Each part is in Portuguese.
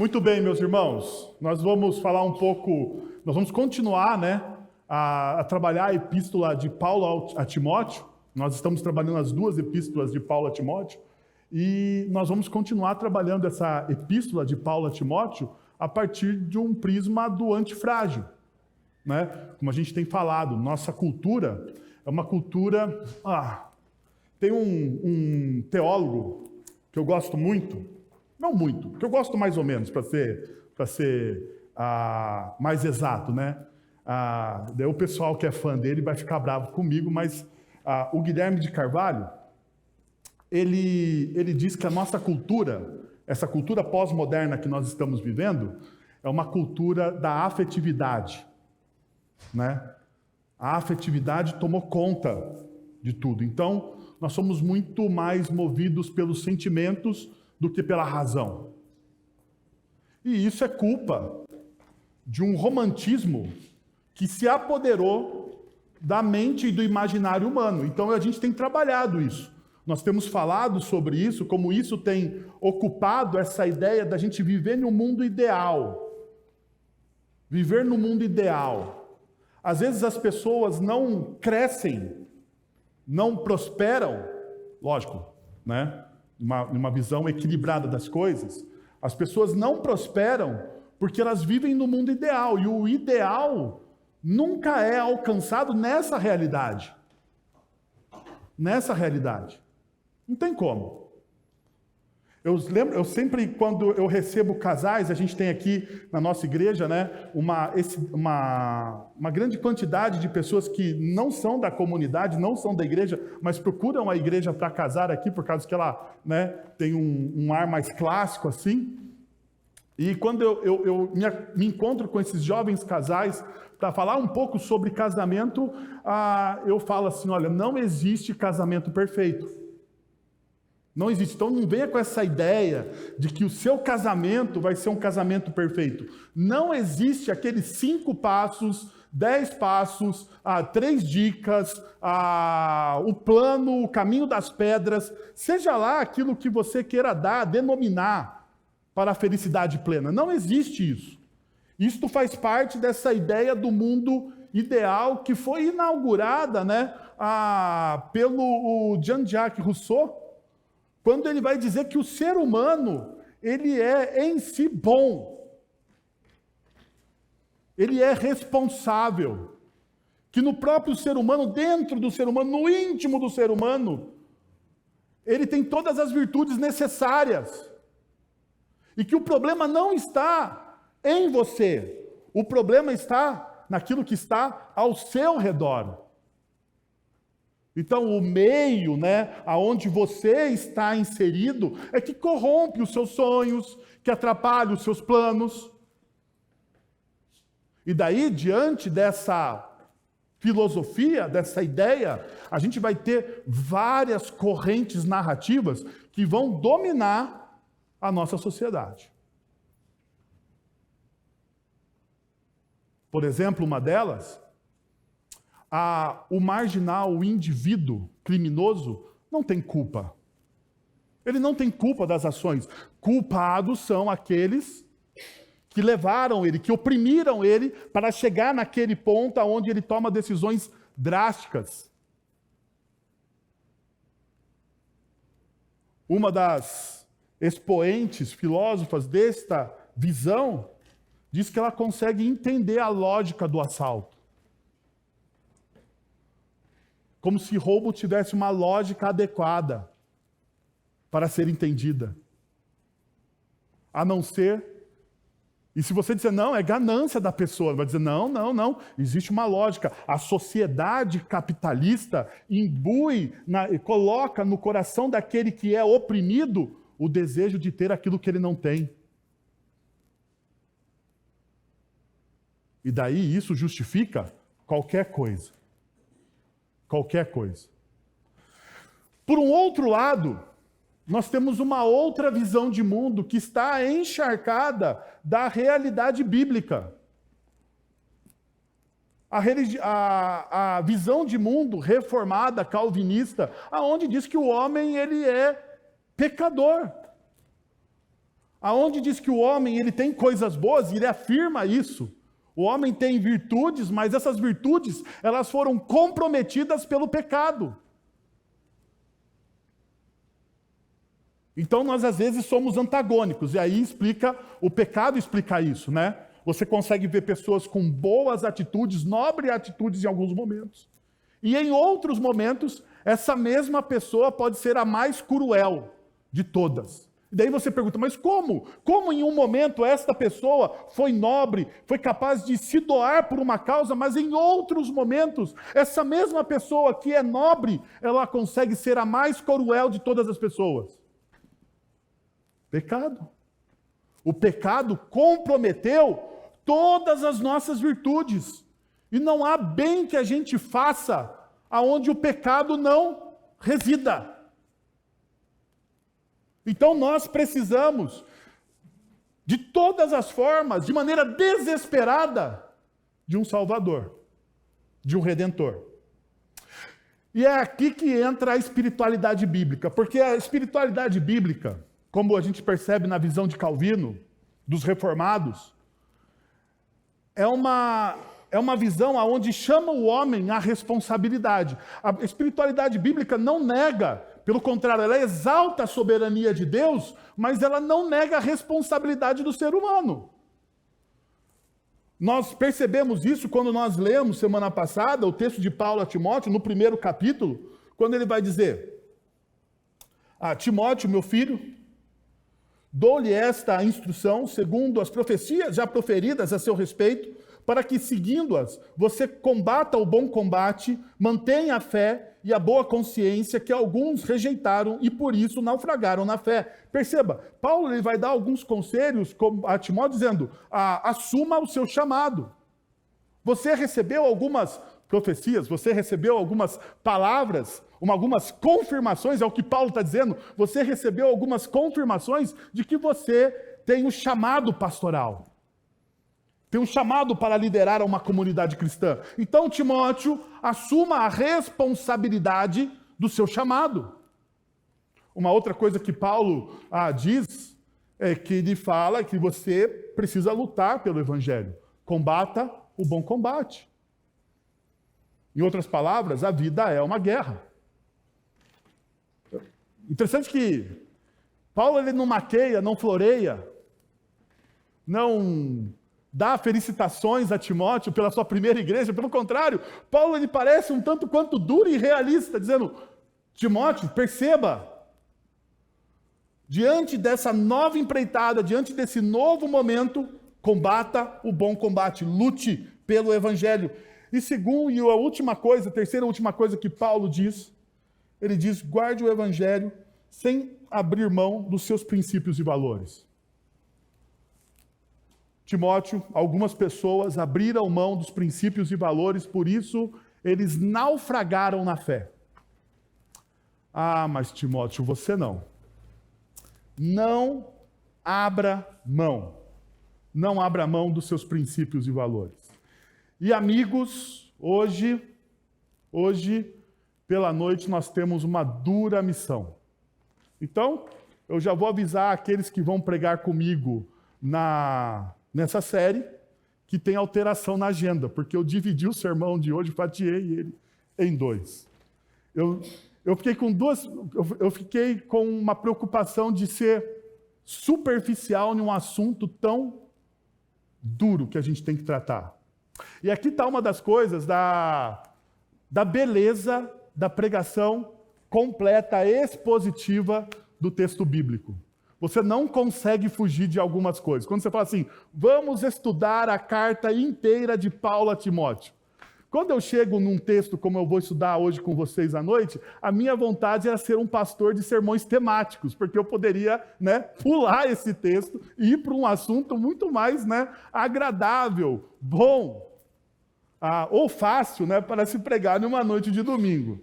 Muito bem, meus irmãos, nós vamos falar um pouco, nós vamos continuar, a trabalhar a epístola de Paulo a Timóteo. Nós estamos trabalhando as duas epístolas de Paulo a Timóteo e nós vamos continuar trabalhando essa epístola de Paulo a Timóteo a partir de um prisma do antifrágil, né? Como a gente tem falado, nossa cultura é uma cultura... Tem um teólogo que eu gosto muito, não muito, que eu gosto mais ou menos, para ser mais exato, né? Daí o pessoal que é fã dele vai ficar bravo comigo, mas o Guilherme de Carvalho, ele diz que a nossa cultura, essa cultura pós-moderna que nós estamos vivendo, é uma cultura da afetividade, né? A afetividade tomou conta de tudo. Então, nós somos muito mais movidos pelos sentimentos do que pela razão. E isso é culpa de um romantismo que se apoderou da mente e do imaginário humano. Então, a gente tem trabalhado isso. Nós temos falado sobre isso, como isso tem ocupado essa ideia da gente viver no mundo ideal. Viver no mundo ideal. Às vezes as pessoas não crescem, não prosperam, lógico, né? Uma visão equilibrada das coisas. As pessoas não prosperam porque elas vivem no mundo ideal. E o ideal nunca é alcançado nessa realidade. Nessa realidade. Não tem como. Eu sempre, quando eu recebo casais, a gente tem aqui na nossa igreja, né, uma grande quantidade de pessoas que não são da comunidade, não são da igreja, mas procuram a igreja para casar aqui, por causa que ela, né, tem um ar mais clássico assim. E quando eu me encontro com esses jovens casais para falar um pouco sobre casamento, eu falo assim, olha, não existe casamento perfeito. Não existe. Então não venha com essa ideia de que o seu casamento vai ser um casamento perfeito. Não existe aqueles 5 passos, 10 passos, 3 dicas, o plano, o caminho das pedras, seja lá aquilo que você queira denominar para a felicidade plena. Não existe isso. Isto faz parte dessa ideia do ideal que foi inaugurada, né, pelo Jean-Jacques Rousseau, quando ele vai dizer que o ser humano, ele é em si bom. Ele é responsável. Que no próprio ser humano, dentro do ser humano, no íntimo do ser humano, ele tem todas as virtudes necessárias. E que o problema não está em você. O problema está naquilo que está ao seu redor. Então, o meio, né, aonde você está inserido, é que corrompe os seus sonhos, que atrapalha os seus planos. E daí, diante dessa filosofia, dessa ideia, a gente vai ter várias correntes narrativas que vão dominar a nossa sociedade. Por exemplo, uma delas... o marginal, o indivíduo criminoso, não tem culpa. Ele não tem culpa das ações. Culpados são aqueles que levaram ele, que oprimiram ele para chegar naquele ponto onde ele toma decisões drásticas. Uma das expoentes, filósofas desta visão, diz que ela consegue entender a lógica do assalto. Como se roubo tivesse uma lógica adequada para ser entendida. A não ser... E se você disser, não, é ganância da pessoa, vai dizer, não, existe uma lógica. A sociedade capitalista imbui, coloca no coração daquele que é oprimido o desejo de ter aquilo que ele não tem. E daí isso justifica qualquer coisa. Qualquer coisa. Por um outro lado, nós temos uma outra visão de mundo que está encharcada da realidade bíblica. A visão de mundo reformada, calvinista, aonde diz que o homem ele é pecador. Aonde diz que o homem ele tem coisas boas, e ele afirma isso. O homem tem virtudes, mas essas virtudes, elas foram comprometidas pelo pecado. Então nós às vezes somos antagônicos, e aí o pecado explica isso, né? Você consegue ver pessoas com boas atitudes, nobres atitudes em alguns momentos. E em outros momentos, essa mesma pessoa pode ser a mais cruel de todas. E daí você pergunta, mas como? Como em um momento esta pessoa foi nobre, foi capaz de se doar por uma causa, mas em outros momentos, essa mesma pessoa que é nobre, ela consegue ser a mais cruel de todas as pessoas? Pecado. O pecado comprometeu todas as nossas virtudes. E não há bem que a gente faça aonde o pecado não resida. Então nós precisamos, de todas as formas, de maneira desesperada, de um Salvador, de um Redentor. E é aqui que entra a espiritualidade bíblica, porque a espiritualidade bíblica, como a gente percebe na visão de Calvino, dos reformados, é uma visão onde chama o homem à responsabilidade. A espiritualidade bíblica não nega, pelo contrário, ela exalta a soberania de Deus, mas ela não nega a responsabilidade do ser humano. Nós percebemos isso quando nós lemos semana passada o texto de Paulo a Timóteo, no primeiro capítulo, quando ele vai dizer: Timóteo, meu filho, dou-lhe esta instrução, segundo as profecias já proferidas a seu respeito, para que, seguindo-as, você combata o bom combate, mantenha a fé e a boa consciência que alguns rejeitaram e por isso naufragaram na fé. Perceba, Paulo ele vai dar alguns conselhos a Timóteo dizendo, assuma o seu chamado. Você recebeu algumas profecias, você recebeu algumas palavras, algumas confirmações, é o que Paulo está dizendo, você recebeu algumas confirmações de que você tem um chamado pastoral. Tem um chamado para liderar uma comunidade cristã. Então, Timóteo, assuma a responsabilidade do seu chamado. Uma outra coisa que Paulo diz é que ele fala que você precisa lutar pelo evangelho. Combata o bom combate. Em outras palavras, a vida é uma guerra. Interessante que Paulo ele não maqueia, não floreia, não dá felicitações a Timóteo pela sua primeira igreja. Pelo contrário, Paulo ele parece um tanto quanto duro e realista, dizendo, Timóteo, perceba, diante dessa nova empreitada, diante desse novo momento, combata o bom combate, lute pelo evangelho. E segundo, e a última coisa, a terceira e última coisa que Paulo diz, ele diz, guarde o evangelho sem abrir mão dos seus princípios e valores. Timóteo, algumas pessoas abriram mão dos princípios e valores, por isso eles naufragaram na fé. Mas Timóteo, você não. Não abra mão. Não abra mão dos seus princípios e valores. E amigos, hoje, pela noite, nós temos uma dura missão. Então, eu já vou avisar aqueles que vão pregar comigo nessa série, que tem alteração na agenda, porque eu dividi o sermão de hoje, fatiei ele em 2. Eu fiquei com uma preocupação de ser superficial em um assunto tão duro que a gente tem que tratar. E aqui está uma das coisas da beleza da pregação completa, expositiva do texto bíblico. Você não consegue fugir de algumas coisas. Quando você fala assim, vamos estudar a carta inteira de Paulo a Timóteo. Quando eu chego num texto como eu vou estudar hoje com vocês à noite, a minha vontade era ser um pastor de sermões temáticos, porque eu poderia pular esse texto e ir para um assunto muito mais agradável, bom, ou fácil para se pregar numa noite de domingo.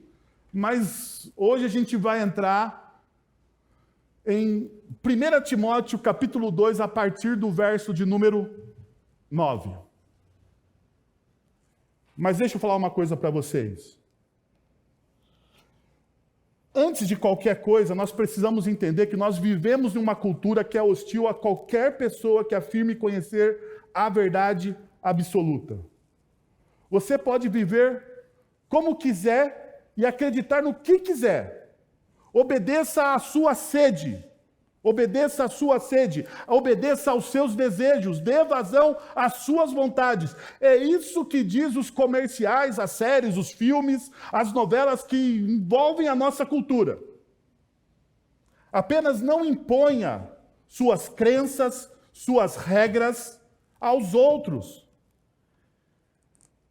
Mas hoje a gente vai entrar em 1 Timóteo, capítulo 2, a partir do verso de número 9. Mas deixa eu falar uma coisa para vocês. Antes de qualquer coisa, nós precisamos entender que nós vivemos em uma cultura que é hostil a qualquer pessoa que afirme conhecer a verdade absoluta. Você pode viver como quiser e acreditar no que quiser. Obedeça à sua sede. Obedeça à sua sede. Obedeça aos seus desejos. Dê vazão às suas vontades. É isso que diz os comerciais, as séries, os filmes, as novelas que envolvem a nossa cultura. Apenas não imponha suas crenças, suas regras aos outros.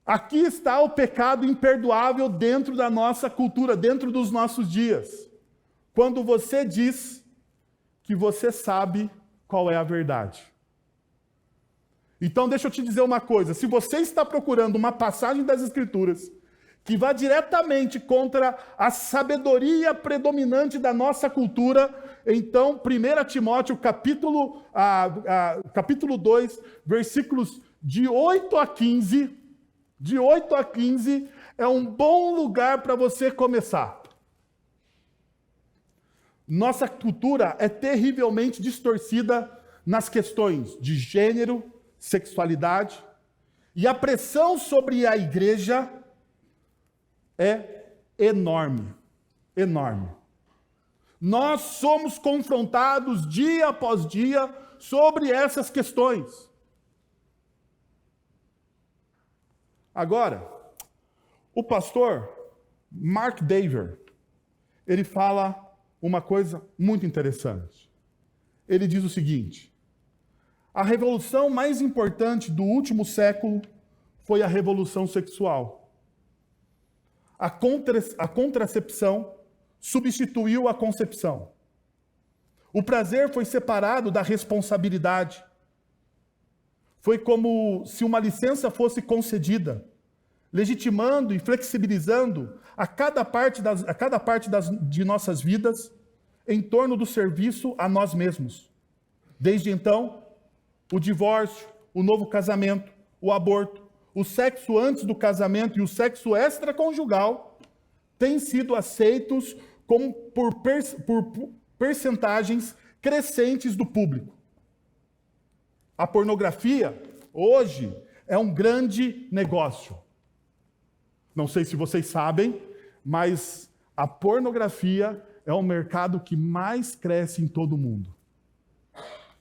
Aqui está o pecado imperdoável dentro da nossa cultura, dentro dos nossos dias. Quando você diz que você sabe qual é a verdade. Então, deixa eu te dizer uma coisa. Se você está procurando uma passagem das Escrituras que vá diretamente contra a sabedoria predominante da nossa cultura, então, 1 Timóteo, capítulo 2, versículos de 8 a 15, é um bom lugar para você começar. Nossa cultura é terrivelmente distorcida nas questões de gênero, sexualidade, e a pressão sobre a igreja é enorme, enorme. Nós somos confrontados dia após dia sobre essas questões. Agora, o pastor Mark Dever, ele fala uma coisa muito interessante. Ele diz o seguinte: a revolução mais importante do último século foi a revolução sexual. A contracepção substituiu a concepção. O prazer foi separado da responsabilidade. Foi como se uma licença fosse concedida, legitimando e flexibilizando a cada parte de nossas vidas em torno do serviço a nós mesmos. Desde então, o divórcio, o novo casamento, o aborto, o sexo antes do casamento e o sexo extraconjugal têm sido aceitos como por percentagens crescentes do público. A pornografia, hoje, é um grande negócio. Não sei se vocês sabem, mas a pornografia é o mercado que mais cresce em todo o mundo.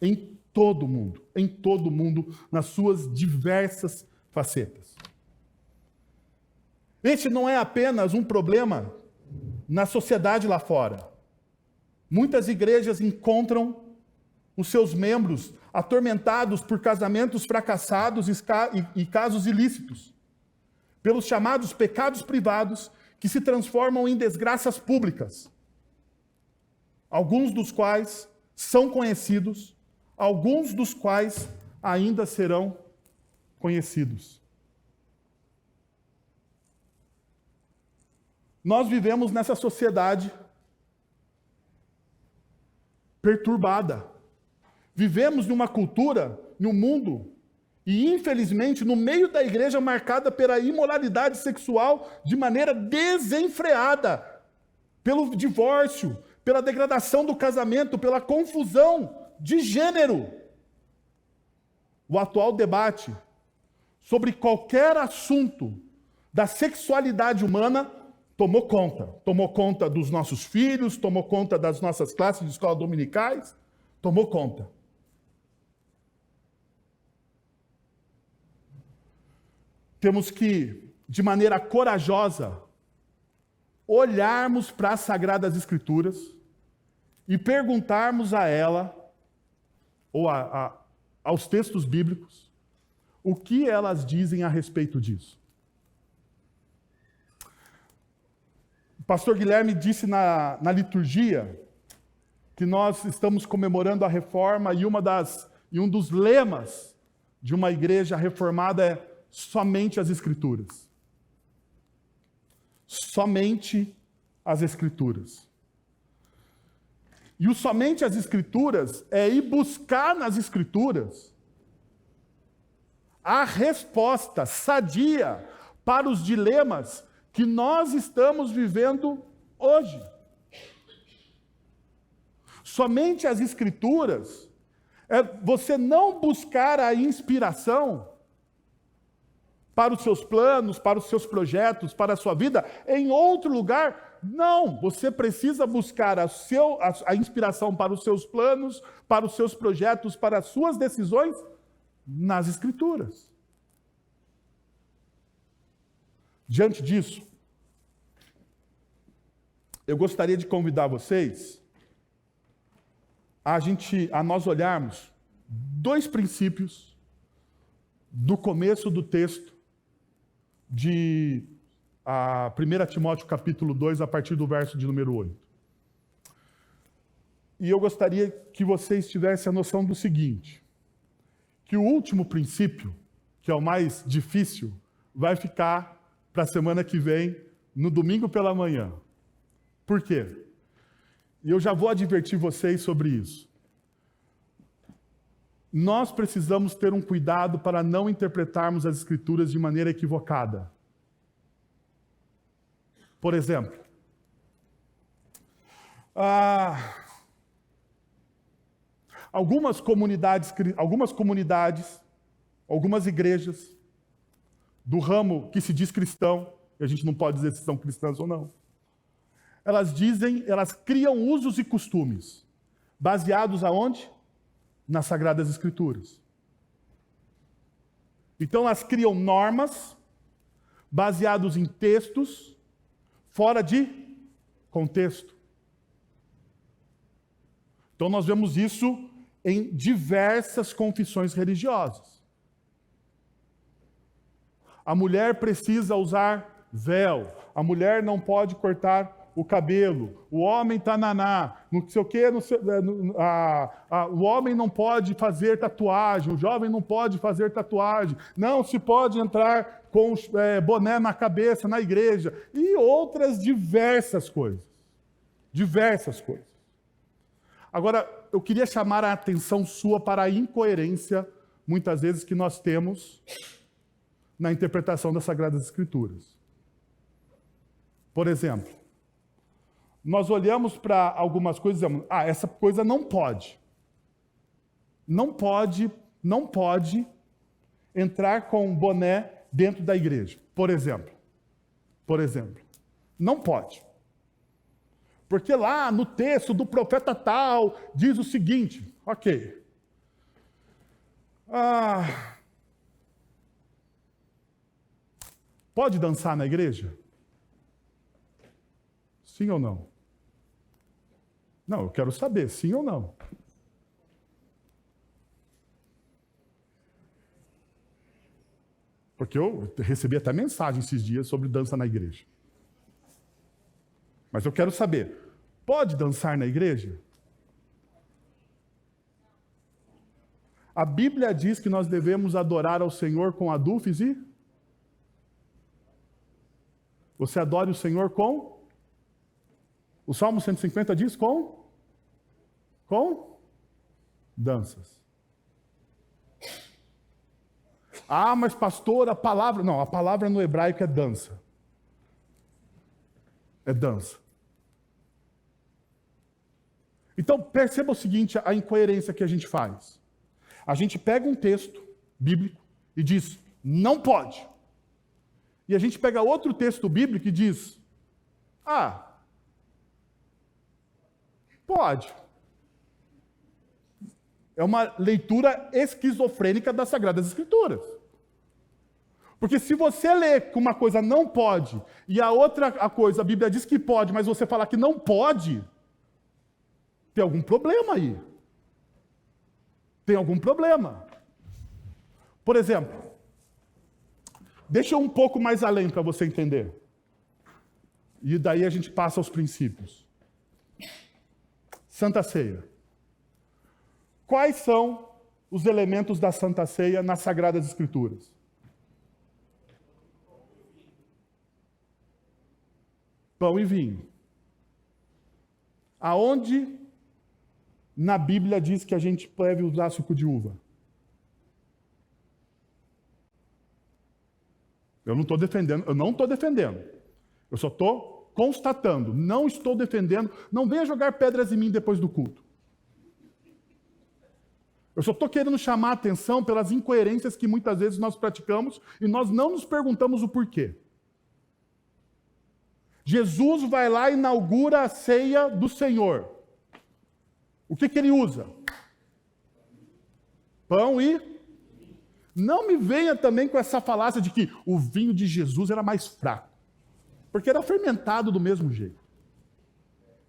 Em todo o mundo, nas suas diversas facetas. Este não é apenas um problema na sociedade lá fora. Muitas igrejas encontram os seus membros atormentados por casamentos fracassados e casos ilícitos, pelos chamados pecados privados que se transformam em desgraças públicas, alguns dos quais são conhecidos, alguns dos quais ainda serão conhecidos. Nós vivemos nessa sociedade perturbada. Vivemos numa cultura, num mundo, e infelizmente no meio da igreja marcada pela imoralidade sexual de maneira desenfreada, pelo divórcio, pela degradação do casamento, pela confusão de gênero. O atual debate sobre qualquer assunto da sexualidade humana tomou conta dos nossos filhos, tomou conta das nossas classes de escola dominicais, tomou conta. Temos que, de maneira corajosa, olharmos para as Sagradas Escrituras e perguntarmos a ela, ou aos textos bíblicos, o que elas dizem a respeito disso. O pastor Guilherme disse na liturgia que nós estamos comemorando a reforma e um dos lemas de uma igreja reformada é somente as Escrituras. Somente as Escrituras. E o somente as Escrituras é ir buscar nas Escrituras a resposta sadia para os dilemas que nós estamos vivendo hoje. somente as Escrituras, é você não buscar a inspiração para os seus planos, para os seus projetos, para a sua vida, em outro lugar. Não, você precisa buscar a inspiração para os seus planos, para os seus projetos, para as suas decisões nas Escrituras. Diante disso, eu gostaria de convidar vocês a nós olharmos 2 princípios do começo do texto de 1 Timóteo capítulo 2, a partir do verso de número 8. E eu gostaria que vocês tivessem a noção do seguinte, que o último princípio, que é o mais difícil, vai ficar para a semana que vem, no domingo pela manhã. Por quê? E eu já vou advertir vocês sobre isso. Nós precisamos ter um cuidado para não interpretarmos as Escrituras de maneira equivocada. Por exemplo, algumas comunidades, algumas igrejas do ramo que se diz cristão, e a gente não pode dizer se são cristãs ou não, elas criam usos e costumes, baseados aonde? Nas Sagradas Escrituras. Então elas criam normas, baseados em textos, fora de contexto. Então nós vemos isso em diversas confissões religiosas. A mulher precisa usar véu, a mulher não pode cortar o cabelo, o homem tá naná, não sei o quê, o homem não pode fazer tatuagem, o jovem não pode fazer tatuagem, não se pode entrar com boné na cabeça na igreja, e outras diversas coisas. Diversas coisas. Agora, eu queria chamar a atenção sua para a incoerência, muitas vezes, que nós temos na interpretação das Sagradas Escrituras. Por exemplo, nós olhamos para algumas coisas e dizemos, essa coisa não pode. Não pode entrar com um boné dentro da igreja. Por exemplo. Não pode. Porque lá no texto do profeta tal, diz o seguinte, ok. Pode dançar na igreja? Sim ou não? Não, eu quero saber, sim ou não. Porque eu recebi até mensagem esses dias sobre dança na igreja. Mas eu quero saber, pode dançar na igreja? A Bíblia diz que nós devemos adorar ao Senhor com adufes e... Você adora o Senhor com... O Salmo 150 diz com danças. Mas pastor, a palavra... Não, a palavra no hebraico é dança. É dança. Então, perceba o seguinte, a incoerência que a gente faz. A gente pega um texto bíblico e diz, não pode. E a gente pega outro texto bíblico e diz, pode. É uma leitura esquizofrênica das Sagradas Escrituras. Porque se você lê que uma coisa não pode, e a coisa, a Bíblia diz que pode, mas você fala que não pode, tem algum problema aí. Tem algum problema. Por exemplo, deixa eu um pouco mais além para você entender. E daí a gente passa aos princípios. Santa Ceia. Quais são os elementos da Santa Ceia nas Sagradas Escrituras? Pão e vinho. Aonde na Bíblia diz que a gente deve usar suco de uva? Eu não estou defendendo. Eu só estou constatando. Não estou defendendo. Não venha jogar pedras em mim depois do culto. Eu só estou querendo chamar a atenção pelas incoerências que muitas vezes nós praticamos e nós não nos perguntamos o porquê. Jesus vai lá e inaugura a ceia do Senhor. O que ele usa? Pão e... Não me venha também com essa falácia de que o vinho de Jesus era mais fraco. Porque era fermentado do mesmo jeito.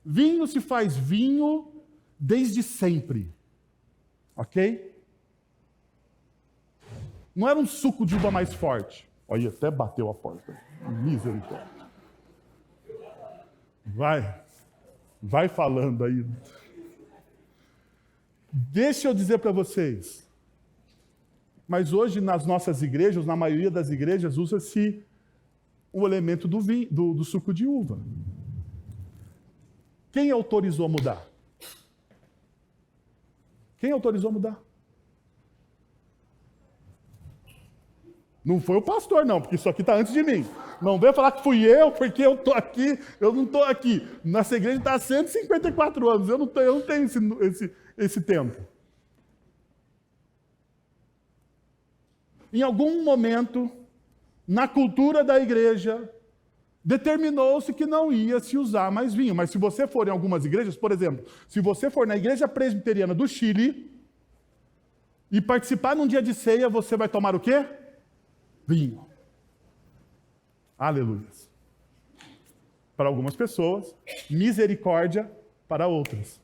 Vinho se faz vinho desde sempre. Ok? Não era um suco de uva mais forte. Olha, até bateu a porta. Misericórdia. Vai falando aí. Deixa eu dizer para vocês. Mas hoje nas nossas igrejas, na maioria das igrejas, usa-se o elemento do vinho, do suco de uva. Quem autorizou a mudar? Quem autorizou a mudar? Não foi o pastor, não, porque isso aqui está antes de mim. Não venha falar que fui eu, porque eu estou aqui, eu não estou aqui. Nossa igreja está há 154 anos, eu não tenho esse tempo. Em algum momento, na cultura da igreja, determinou-se que não ia se usar mais vinho. Mas se você for em algumas igrejas, por exemplo, se você for na Igreja Presbiteriana do Chile e participar num dia de ceia, você vai tomar o quê? Vinho. Aleluia. Para algumas pessoas, misericórdia para outras.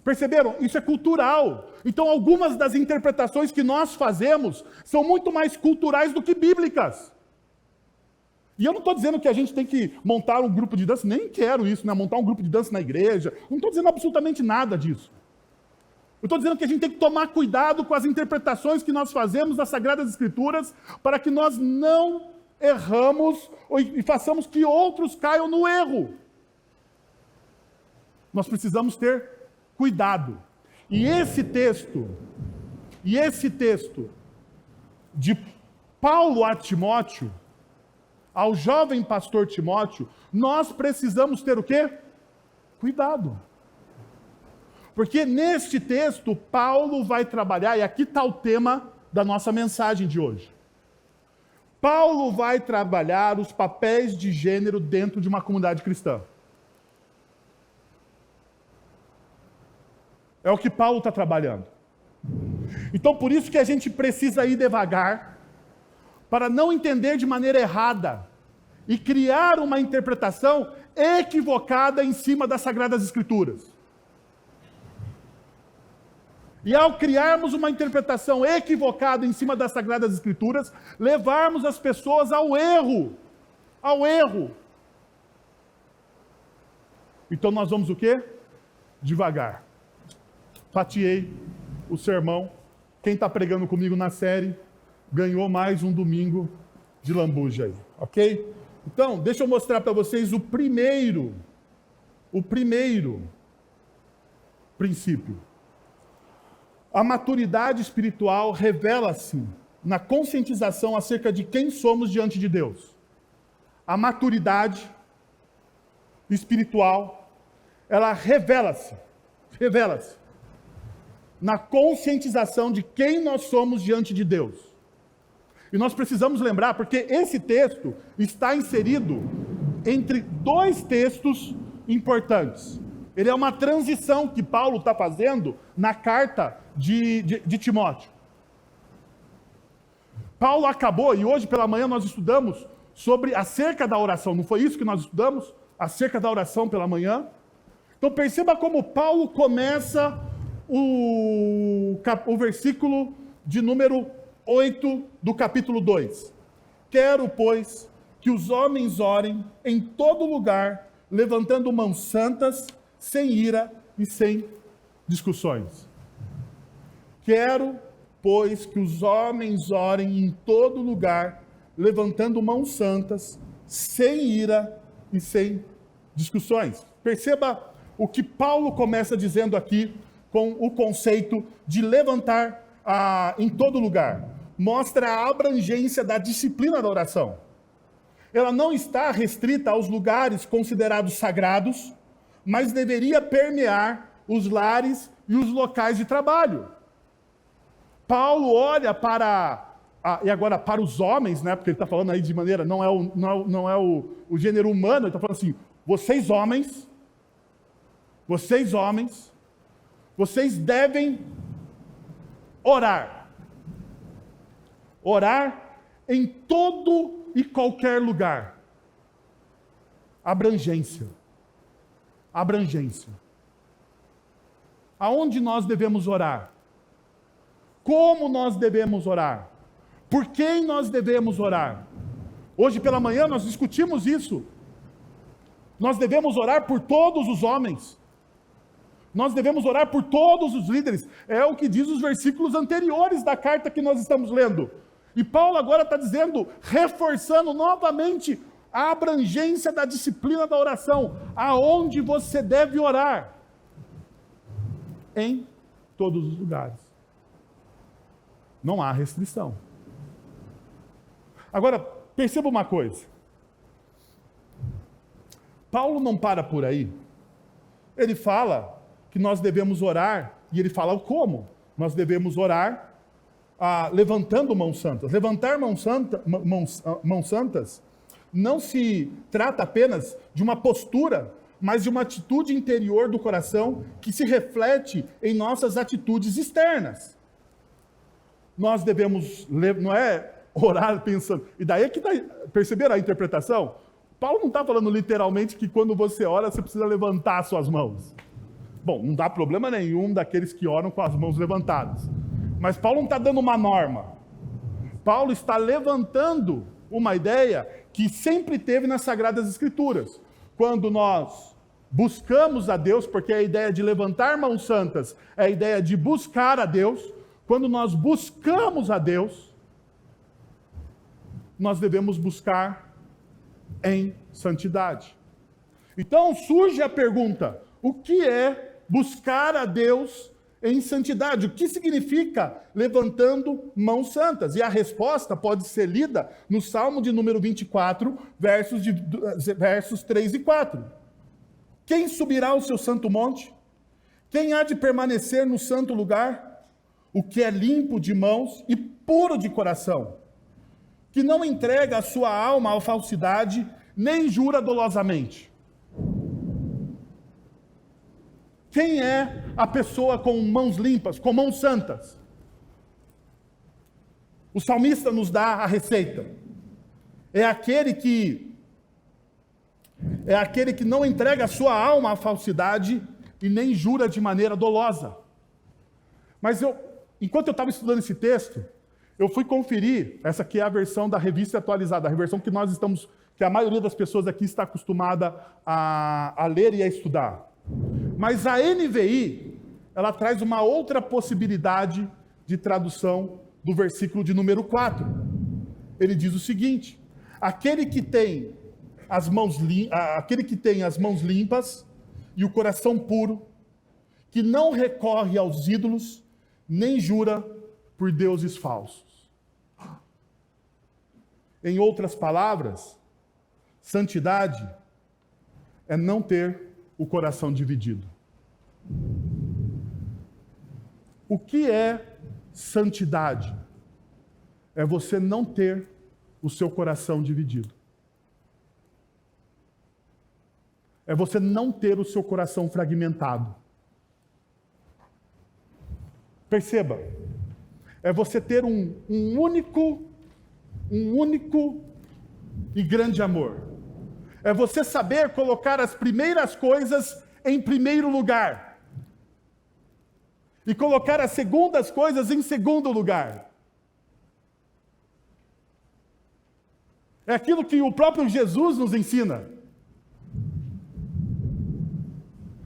Perceberam? Isso é cultural. Então, algumas das interpretações que nós fazemos são muito mais culturais do que bíblicas. E eu não estou dizendo que a gente tem que montar um grupo de dança, nem quero isso, né? Montar um grupo de dança na igreja. Não estou dizendo absolutamente nada disso. Eu estou dizendo que a gente tem que tomar cuidado com as interpretações que nós fazemos das Sagradas Escrituras para que nós não erramos e façamos que outros caiam no erro. Nós precisamos ter cuidado. E esse texto de Paulo a Timóteo, ao jovem pastor Timóteo, nós precisamos ter o quê? Cuidado. Porque neste texto, Paulo vai trabalhar, e aqui está o tema da nossa mensagem de hoje. Paulo vai trabalhar os papéis de gênero dentro de uma comunidade cristã. É o que Paulo está trabalhando. Então, por isso que a gente precisa ir devagar, para não entender de maneira errada e criar uma interpretação equivocada em cima das Sagradas Escrituras. E ao criarmos uma interpretação equivocada em cima das Sagradas Escrituras, levarmos as pessoas ao erro. Ao erro. Então nós vamos o quê? Devagar. Fatiei o sermão. Quem está pregando comigo na série ganhou mais um domingo de lambuja aí, ok? Então, deixa eu mostrar para vocês o primeiro princípio. A maturidade espiritual revela-se na conscientização acerca de quem somos diante de Deus. A maturidade espiritual, ela revela-se na conscientização de quem nós somos diante de Deus. E nós precisamos lembrar, porque esse texto está inserido entre dois textos importantes. Ele é uma transição que Paulo está fazendo na carta de Timóteo. Paulo acabou, e hoje pela manhã nós estudamos acerca da oração. Não foi isso que nós estudamos? Acerca da oração pela manhã. Então perceba como Paulo começa o versículo de número 8 do capítulo 2. Quero, pois, que os homens orem em todo lugar, levantando mãos santas, sem ira e sem discussões. Quero, pois, que os homens orem em todo lugar, levantando mãos santas, sem ira e sem discussões. Perceba o que Paulo começa dizendo aqui com o conceito de levantar em todo lugar. Mostra a abrangência da disciplina da oração. Ela não está restrita aos lugares considerados sagrados, mas deveria permear os lares e os locais de trabalho. Paulo olha e agora para os homens, né, porque ele está falando aí de maneira, não é o gênero humano, ele está falando assim, vocês homens, vocês devem orar. Orar em todo e qualquer lugar. Abrangência. Aonde nós devemos orar? Como nós devemos orar? Por quem nós devemos orar? Hoje pela manhã nós discutimos isso. Nós devemos orar por todos os homens. Nós devemos orar por todos os líderes. É o que diz os versículos anteriores da carta que nós estamos lendo. E Paulo agora está dizendo, reforçando novamente a abrangência da disciplina da oração. Aonde você deve orar? Em todos os lugares. Não há restrição. Agora, perceba uma coisa. Paulo não para por aí. Ele fala que nós devemos orar, e ele fala o como. Nós devemos orar levantando mãos santas. Levantar mãos santas não se trata apenas de uma postura, mas de uma atitude interior do coração que se reflete em nossas atitudes externas. Nós devemos, não é orar pensando. E daí é que perceberam a interpretação? Paulo não está falando literalmente que quando você ora, você precisa levantar as suas mãos. Bom, não dá problema nenhum daqueles que oram com as mãos levantadas. Mas Paulo não está dando uma norma. Paulo está levantando uma ideia que sempre teve nas Sagradas Escrituras. Quando nós buscamos a Deus, porque a ideia de levantar mãos santas é a ideia de buscar a Deus. Quando nós buscamos a Deus, nós devemos buscar em santidade. Então surge a pergunta, o que é buscar a Deus em santidade? O que significa levantando mãos santas? E a resposta pode ser lida no Salmo de número 24, versos 3 e 4. Quem subirá ao seu santo monte? Quem há de permanecer no santo lugar? O que é limpo de mãos e puro de coração, que não entrega a sua alma à falsidade, nem jura dolosamente. Quem é a pessoa com mãos limpas, com mãos santas? O salmista nos dá a receita. É aquele que não entrega a sua alma à falsidade e nem jura de maneira dolosa. Mas enquanto eu estava estudando esse texto, eu fui conferir, essa aqui é a versão da Revista Atualizada, a versão que a maioria das pessoas aqui está acostumada a ler e a estudar. Mas a NVI, ela traz uma outra possibilidade de tradução do versículo de número 4. Ele diz o seguinte: aquele que tem as mãos limpas e o coração puro, que não recorre aos ídolos, nem jura por deuses falsos. Em outras palavras, santidade é não ter o coração dividido. O que é santidade? É você não ter o seu coração dividido. É você não ter o seu coração fragmentado. Perceba, é você ter um único e grande amor. É você saber colocar as primeiras coisas em primeiro lugar. E colocar as segundas coisas em segundo lugar. É aquilo que o próprio Jesus nos ensina.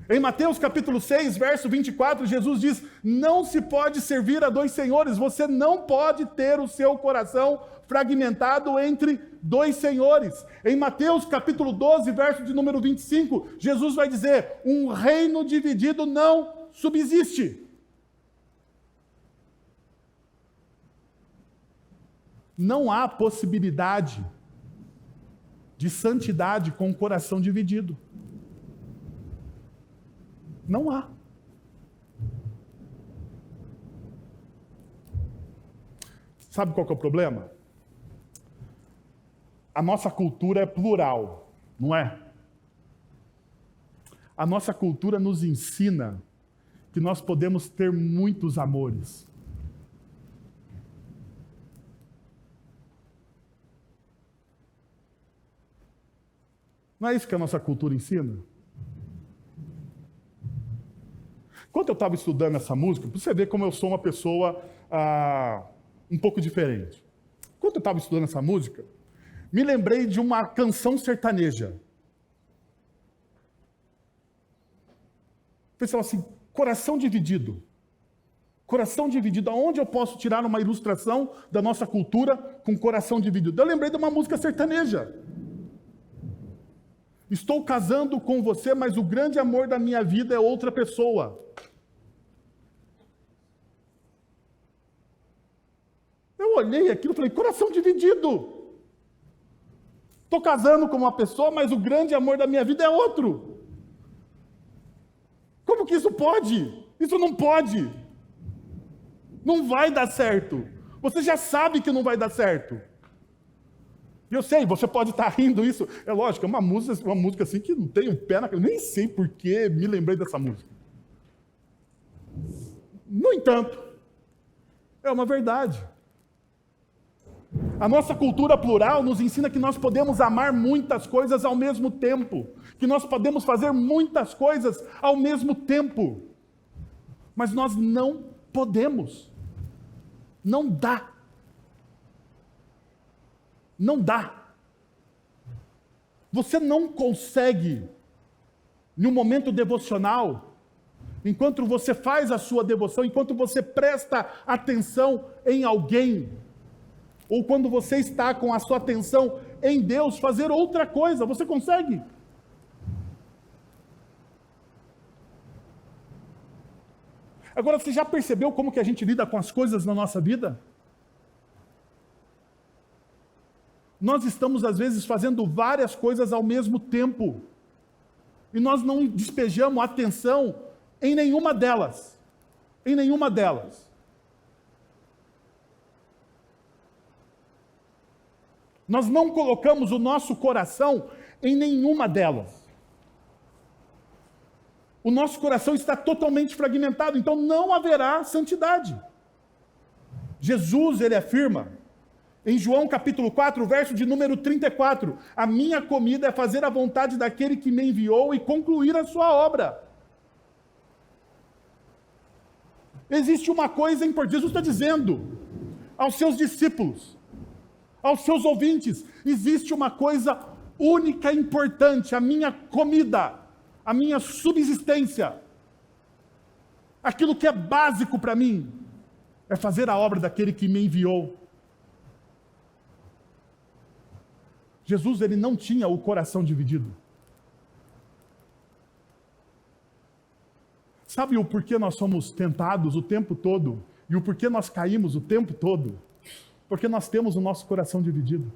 Em Mateus capítulo 6, verso 24, Jesus diz: não se pode servir a dois senhores, você não pode ter o seu coração fragmentado entre dois senhores. Em Mateus capítulo 12, verso de número 25, Jesus vai dizer: um reino dividido não subsiste. Não há possibilidade de santidade com o coração dividido. Não há. Sabe qual que é o problema? A nossa cultura é plural, não é? A nossa cultura nos ensina que nós podemos ter muitos amores. Não é isso que a nossa cultura ensina? Quando eu estava estudando essa música, para você ver como eu sou uma pessoa um pouco diferente. Quando eu estava estudando essa música, me lembrei de uma canção sertaneja. Pensava assim, coração dividido. Coração dividido. Aonde eu posso tirar uma ilustração da nossa cultura com coração dividido? Eu lembrei de uma música sertaneja. Estou casando com você, mas o grande amor da minha vida é outra pessoa. Eu olhei aquilo e falei, coração dividido. Estou casando com uma pessoa, mas o grande amor da minha vida é outro. Como que isso pode? Isso não pode. Não vai dar certo. Você já sabe que não vai dar certo. Eu sei, você pode estar rindo isso. É lógico, é uma música assim que não tem um pé na... Eu nem sei por que me lembrei dessa música. No entanto, é uma verdade. A nossa cultura plural nos ensina que nós podemos amar muitas coisas ao mesmo tempo. Que nós podemos fazer muitas coisas ao mesmo tempo. Mas nós não podemos. Não dá. Não dá. Você não consegue, em um momento devocional, enquanto você faz a sua devoção, enquanto você presta atenção em alguém, ou quando você está com a sua atenção em Deus, fazer outra coisa. Você consegue? Agora, você já percebeu como que a gente lida com as coisas na nossa vida? Nós estamos, às vezes, fazendo várias coisas ao mesmo tempo. E nós não despejamos atenção em nenhuma delas. Em nenhuma delas. Nós não colocamos o nosso coração em nenhuma delas. O nosso coração está totalmente fragmentado, então não haverá santidade. Jesus, ele afirma, em João capítulo 4, verso de número 34, a minha comida é fazer a vontade daquele que me enviou e concluir a sua obra. Existe uma coisa importante, Jesus está dizendo aos seus discípulos, aos seus ouvintes, existe uma coisa única e importante, a minha comida, a minha subsistência, aquilo que é básico para mim, é fazer a obra daquele que me enviou. Jesus, ele não tinha o coração dividido. Sabe o porquê nós somos tentados o tempo todo? E o porquê nós caímos o tempo todo? Porque nós temos o nosso coração dividido.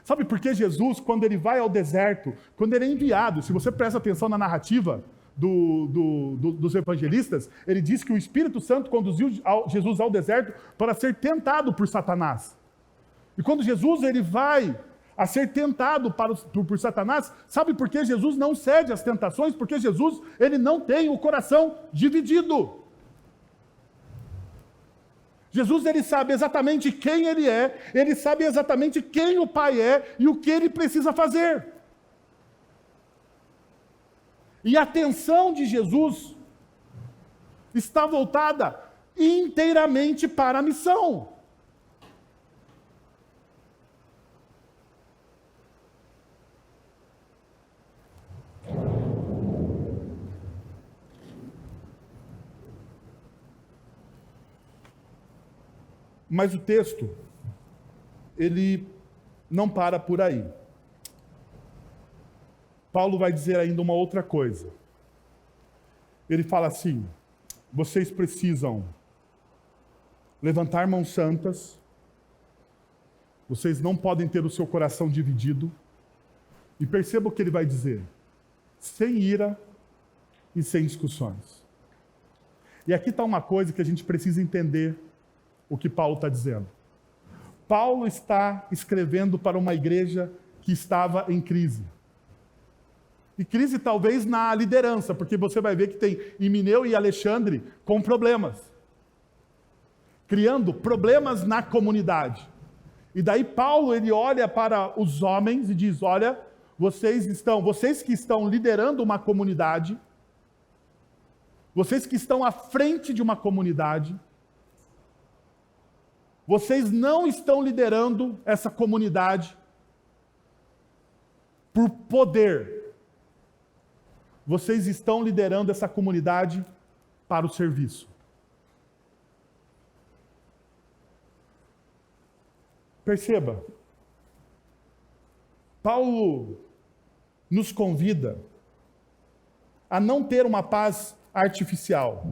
Sabe por que Jesus, quando ele vai ao deserto, quando ele é enviado, se você presta atenção na narrativa dos evangelistas, ele diz que o Espírito Santo conduziu Jesus ao deserto para ser tentado por Satanás. E quando Jesus ele vai a ser tentado por Satanás, sabe por que Jesus não cede às tentações? Porque Jesus ele não tem o coração dividido. Jesus ele sabe exatamente quem ele é, ele sabe exatamente quem o Pai é e o que ele precisa fazer. E a atenção de Jesus está voltada inteiramente para a missão. Mas o texto, ele não para por aí. Paulo vai dizer ainda uma outra coisa. Ele fala assim, vocês precisam levantar mãos santas, vocês não podem ter o seu coração dividido, e perceba o que ele vai dizer, sem ira e sem discussões. E aqui está uma coisa que a gente precisa entender, o que Paulo está dizendo. Paulo está escrevendo para uma igreja que estava em crise. E crise talvez na liderança, porque você vai ver que tem Himeneu e Alexandre com problemas. Criando problemas na comunidade. E daí Paulo, ele olha para os homens e diz, olha, vocês que estão liderando uma comunidade, vocês que estão à frente de uma comunidade, vocês não estão liderando essa comunidade por poder. Vocês estão liderando essa comunidade para o serviço. Perceba, Paulo nos convida a não ter uma paz artificial,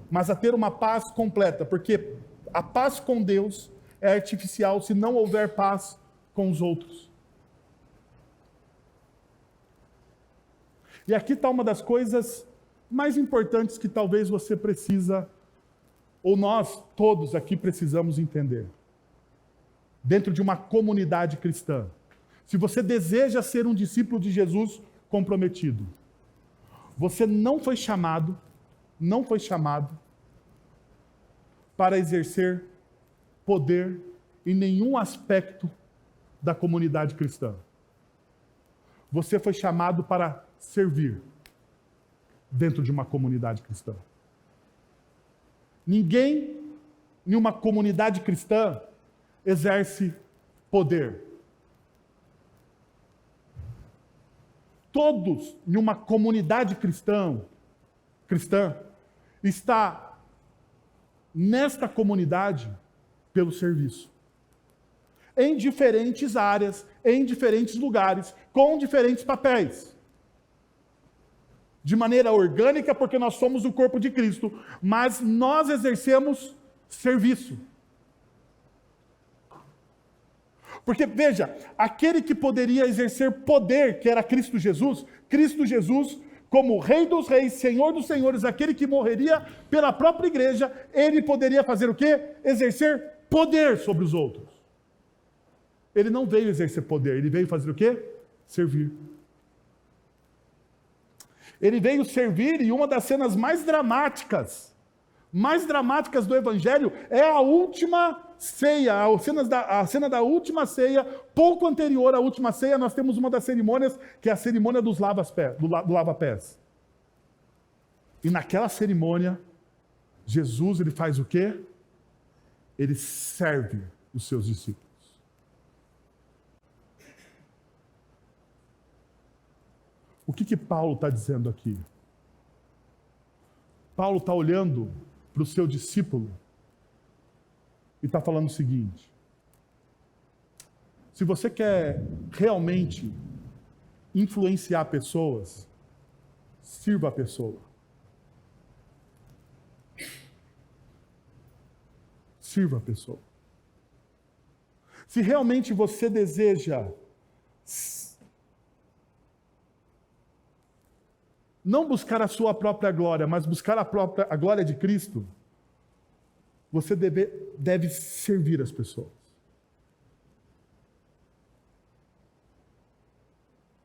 mas a ter uma paz completa, porque a paz com Deus é artificial se não houver paz com os outros. E aqui está uma das coisas mais importantes que talvez você precisa, ou nós todos aqui precisamos entender. Dentro de uma comunidade cristã. Se você deseja ser um discípulo de Jesus comprometido, você não foi chamado para exercer poder em nenhum aspecto da comunidade cristã. Você foi chamado para servir dentro de uma comunidade cristã. Ninguém em uma comunidade cristã exerce poder. Todos em uma comunidade cristã está nesta comunidade pelo serviço. Em diferentes áreas, em diferentes lugares, com diferentes papéis. De maneira orgânica, porque nós somos o corpo de Cristo, mas nós exercemos serviço. Porque, veja, aquele que poderia exercer poder, que era Cristo Jesus, como Rei dos Reis, Senhor dos Senhores, aquele que morreria pela própria igreja, ele poderia fazer o quê? Exercer poder sobre os outros. Ele não veio exercer poder, ele veio fazer o quê? Servir. Ele veio servir, e uma das cenas mais dramáticas do Evangelho é a última ceia, a cena da última ceia. Pouco anterior à última ceia, nós temos uma das cerimônias, que é a cerimônia do lava-pés. E naquela cerimônia, Jesus, ele faz o quê? Ele serve os seus discípulos. O que Paulo está dizendo aqui? Paulo está olhando para o seu discípulo e está falando o seguinte: se você quer realmente influenciar pessoas, sirva a pessoa. Sirva a pessoa. Se realmente você deseja não buscar a sua própria glória, mas buscar a glória de Cristo, você deve servir as pessoas.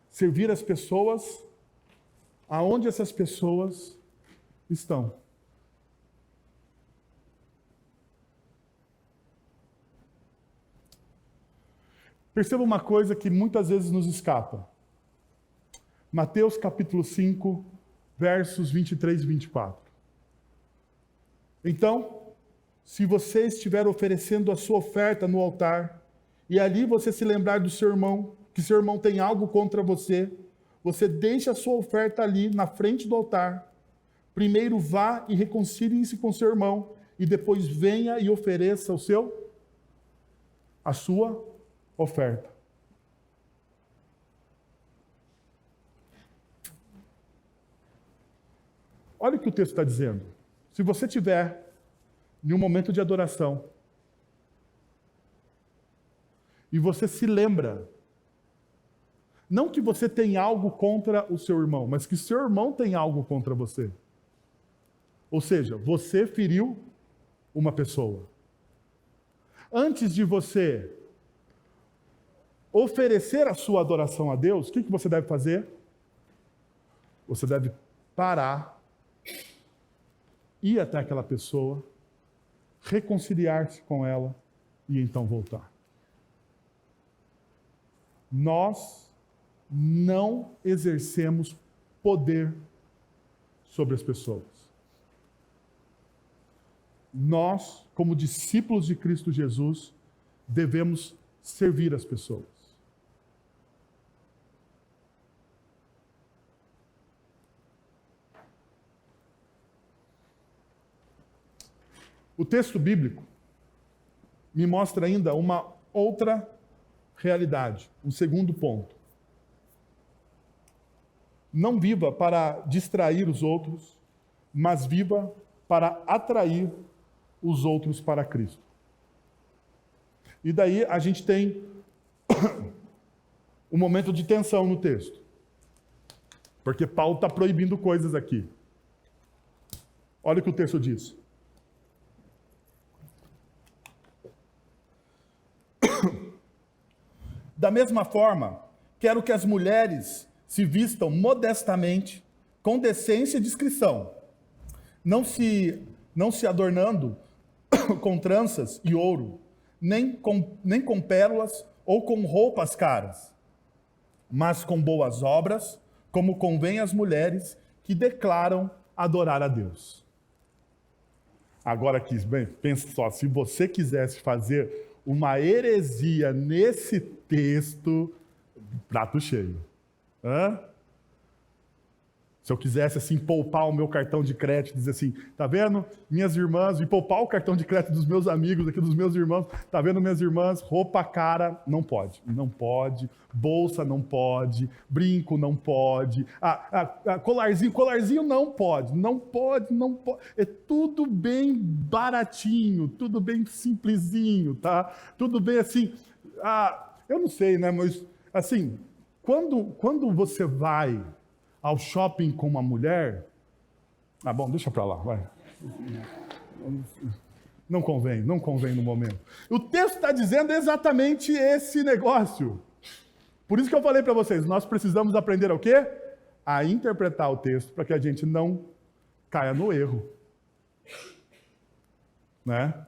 Servir as pessoas aonde essas pessoas estão. Perceba uma coisa que muitas vezes nos escapa. Mateus capítulo 5, versos 23 e 24. Então, se você estiver oferecendo a sua oferta no altar, e ali você se lembrar do seu irmão, que seu irmão tem algo contra você, você deixa a sua oferta ali na frente do altar. Primeiro vá e reconcilie-se com seu irmão, e depois venha e ofereça a sua oferta. Olha o que o texto está dizendo. Se você tiver em um momento de adoração e você se lembra, não que você tem algo contra o seu irmão, mas que seu irmão tem algo contra você. Ou seja, você feriu uma pessoa. Antes de você oferecer a sua adoração a Deus, o que você deve fazer? Você deve parar, ir até aquela pessoa, reconciliar-se com ela e então voltar. Nós não exercemos poder sobre as pessoas. Nós, como discípulos de Cristo Jesus, devemos servir as pessoas. O texto bíblico me mostra ainda uma outra realidade, um segundo ponto. Não viva para distrair os outros, mas viva para atrair os outros para Cristo. E daí a gente tem um momento de tensão no texto. Porque Paulo está proibindo coisas aqui. Olha o que o texto diz. Da mesma forma, quero que as mulheres se vistam modestamente, com decência e discrição, não se adornando com tranças e ouro, nem com pérolas ou com roupas caras, mas com boas obras, como convém às mulheres que declaram adorar a Deus. Agora, pensa só, se você quisesse fazer uma heresia nesse texto, prato cheio. Se eu quisesse assim poupar o meu cartão de crédito, dizer assim, tá vendo, minhas irmãs, e poupar o cartão de crédito dos meus amigos, aqui dos meus irmãos, tá vendo, minhas irmãs, roupa cara, não pode, bolsa não pode, brinco não pode, colarzinho não pode, é tudo bem baratinho, tudo bem simplesinho, tá? Tudo bem assim, eu não sei, né, mas assim, quando você vai ao shopping com uma mulher... bom, deixa pra lá, vai. Não convém no momento. O texto está dizendo exatamente esse negócio. Por isso que eu falei para vocês, nós precisamos aprender o quê? A interpretar o texto para que a gente não caia no erro. Né?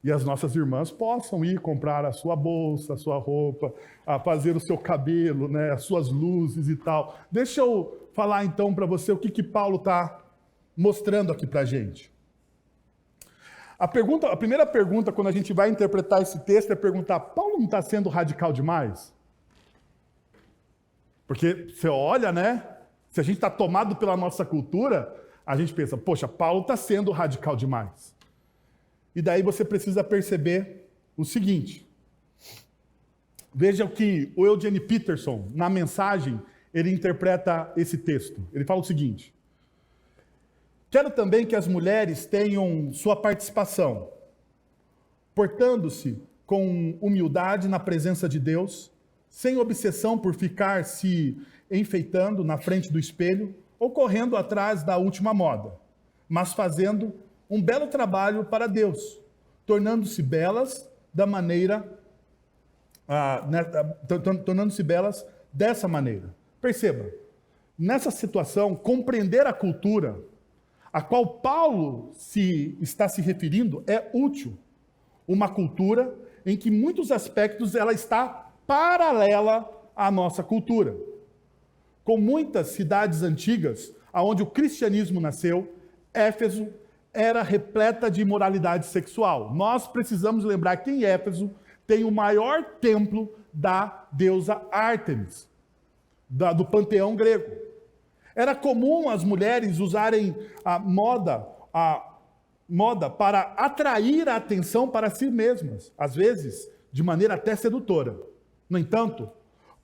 E as nossas irmãs possam ir comprar a sua bolsa, a sua roupa, a fazer o seu cabelo, né, as suas luzes e tal. Deixa eu falar então para você o que Paulo está mostrando aqui para a gente. A primeira pergunta, quando a gente vai interpretar esse texto, é perguntar, Paulo não está sendo radical demais? Porque você olha, né? Se a gente está tomado pela nossa cultura, a gente pensa, poxa, Paulo está sendo radical demais. E daí você precisa perceber o seguinte. Veja o que o Eugene Peterson, na mensagem, ele interpreta esse texto. Ele fala o seguinte. Quero também que as mulheres tenham sua participação, portando-se com humildade na presença de Deus, sem obsessão por ficar se enfeitando na frente do espelho ou correndo atrás da última moda, mas fazendo um belo trabalho para Deus, tornando-se belas da maneira, tornando-se belas dessa maneira. Perceba, nessa situação, compreender a cultura a qual Paulo está se referindo é útil. Uma cultura em que, em muitos aspectos, ela está paralela à nossa cultura. Com muitas cidades antigas, onde o cristianismo nasceu, Éfeso era repleta de imoralidade sexual. Nós precisamos lembrar que em Éfeso tem o maior templo da deusa Ártemis, do panteão grego. Era comum as mulheres usarem a moda para atrair a atenção para si mesmas, às vezes de maneira até sedutora. No entanto,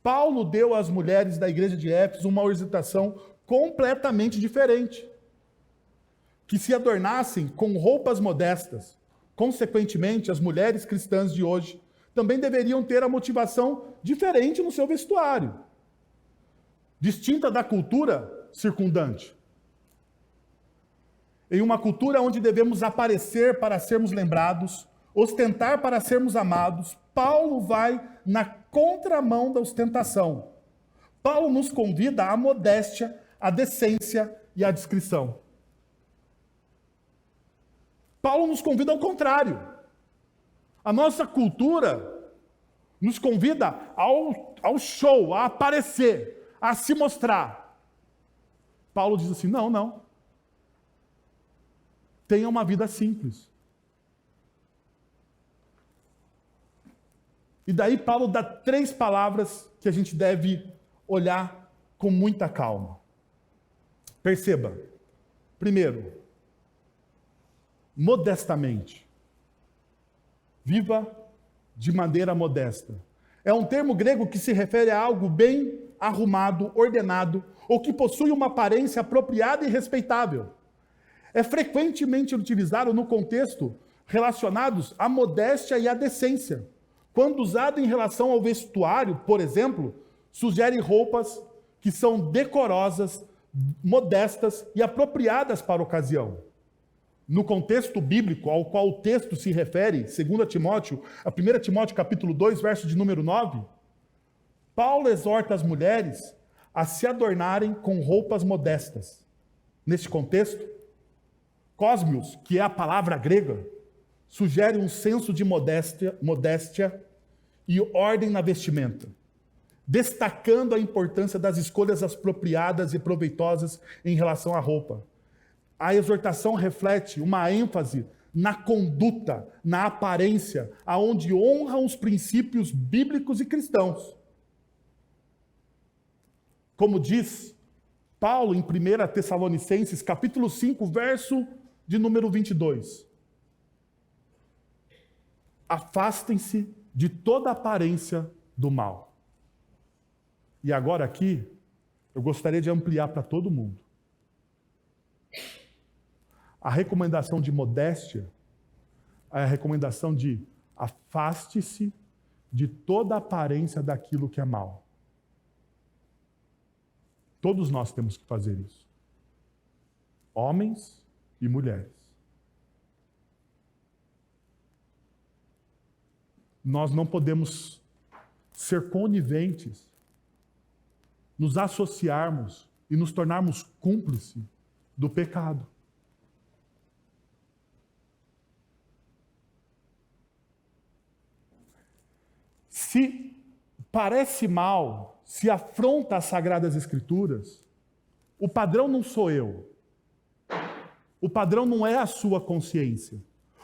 Paulo deu às mulheres da igreja de Éfeso uma orientação completamente diferente. Que se adornassem com roupas modestas. Consequentemente, as mulheres cristãs de hoje também deveriam ter a motivação diferente no seu vestuário, distinta da cultura circundante. Em uma cultura onde devemos aparecer para sermos lembrados, ostentar para sermos amados, Paulo vai na contramão da ostentação. Paulo nos convida à modéstia, à decência e à discrição. Paulo nos convida ao contrário. A nossa cultura nos convida ao show, a aparecer, a se mostrar. Paulo diz assim, não. Tenha uma vida simples. E daí Paulo dá 3 palavras que a gente deve olhar com muita calma. Perceba. Primeiro, modestamente. Viva de maneira modesta. É um termo grego que se refere a algo bem arrumado, ordenado, ou que possui uma aparência apropriada e respeitável. É frequentemente utilizado no contexto relacionados à modéstia e à decência. Quando usado em relação ao vestuário, por exemplo, sugere roupas que são decorosas, modestas e apropriadas para a ocasião. No contexto bíblico ao qual o texto se refere, 2 Timóteo, a 1 Timóteo capítulo 2, verso de número 9, Paulo exorta as mulheres a se adornarem com roupas modestas. Neste contexto, cosmios, que é a palavra grega, sugere um senso de modéstia e ordem na vestimenta, destacando a importância das escolhas apropriadas e proveitosas em relação à roupa. A exortação reflete uma ênfase na conduta, na aparência, aonde honram os princípios bíblicos e cristãos. Como diz Paulo em 1 Tessalonicenses, capítulo 5, verso de número 22. Afastem-se de toda aparência do mal. E agora aqui, eu gostaria de ampliar para todo mundo. A recomendação de modéstia é a recomendação de afaste-se de toda aparência daquilo que é mal. Todos nós temos que fazer isso. Homens e mulheres. Nós não podemos ser coniventes, nos associarmos e nos tornarmos cúmplices do pecado. Se parece mal, se afronta as Sagradas Escrituras, o padrão não sou eu. O padrão não é a sua consciência.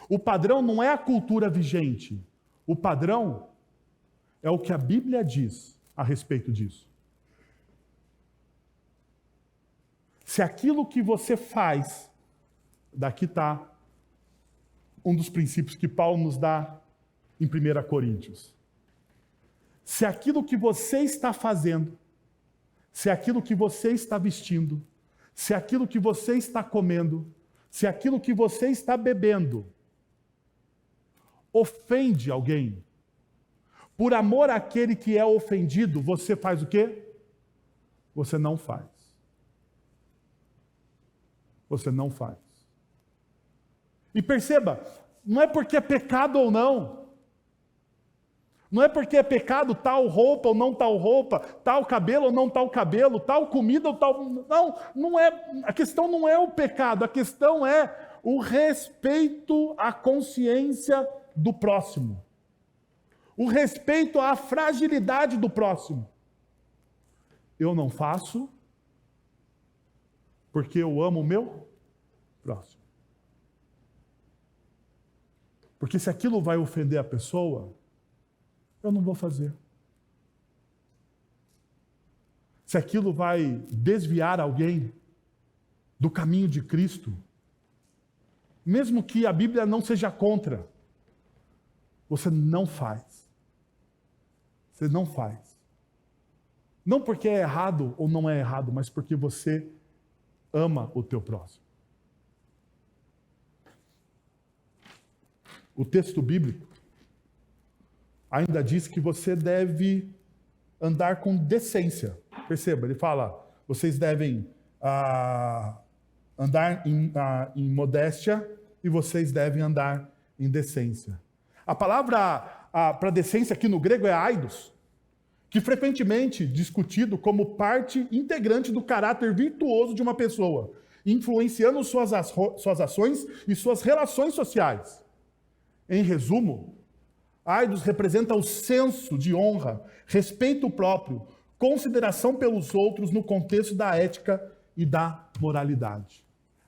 O padrão não é a cultura vigente. O padrão é o que a Bíblia diz a respeito disso. Se aquilo que você faz, daqui está um dos princípios que Paulo nos dá em 1 Coríntios. Se aquilo que você está fazendo, se aquilo que você está vestindo, se aquilo que você está comendo, se aquilo que você está bebendo, ofende alguém, por amor àquele que é ofendido, você faz o quê? Você não faz. Você não faz. E perceba, não é porque é pecado ou não. Não é porque é pecado tal roupa ou não tal roupa, tal cabelo ou não tal cabelo, tal comida ou tal... Não é. A questão não é o pecado, a questão é o respeito à consciência do próximo. O respeito à fragilidade do próximo. Eu não faço porque eu amo o meu próximo. Porque se aquilo vai ofender a pessoa, eu não vou fazer. Se aquilo vai desviar alguém do caminho de Cristo, mesmo que a Bíblia não seja contra, você não faz. Você não faz. Não porque é errado ou não é errado, mas porque você ama o teu próximo. O texto bíblico ainda diz que você deve andar com decência. Perceba, ele fala, vocês devem andar em modéstia e vocês devem andar em decência. A palavra para decência aqui no grego é aidos, que frequentemente discutido como parte integrante do caráter virtuoso de uma pessoa, influenciando suas ações e suas relações sociais. Em resumo, aidos representa o senso de honra, respeito próprio, consideração pelos outros no contexto da ética e da moralidade.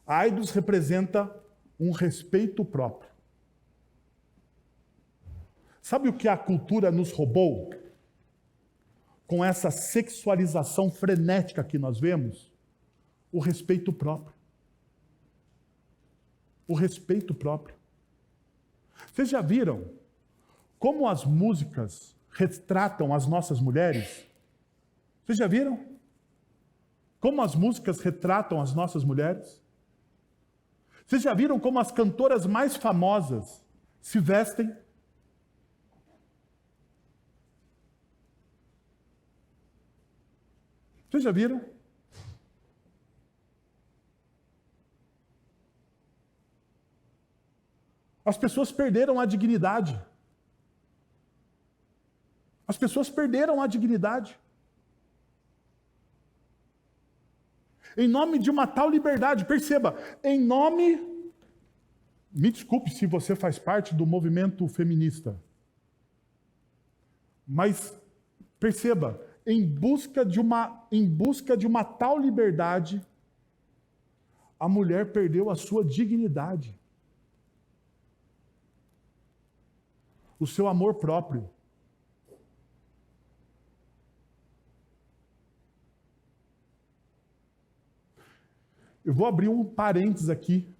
Aidos representa um respeito próprio. Sabe o que a cultura nos roubou? Com essa sexualização frenética que nós vemos? O respeito próprio. O respeito próprio. Vocês já viram como as músicas retratam as nossas mulheres? Vocês já viram? Como as músicas retratam as nossas mulheres? Vocês já viram como as cantoras mais famosas se vestem? Vocês já viram? As pessoas perderam a dignidade. As pessoas perderam a dignidade. Em nome de uma tal liberdade, perceba, em nome... Me desculpe se você faz parte do movimento feminista. Mas perceba, em busca de uma tal liberdade, a mulher perdeu a sua dignidade. O seu amor próprio. Eu vou abrir um parênteses aqui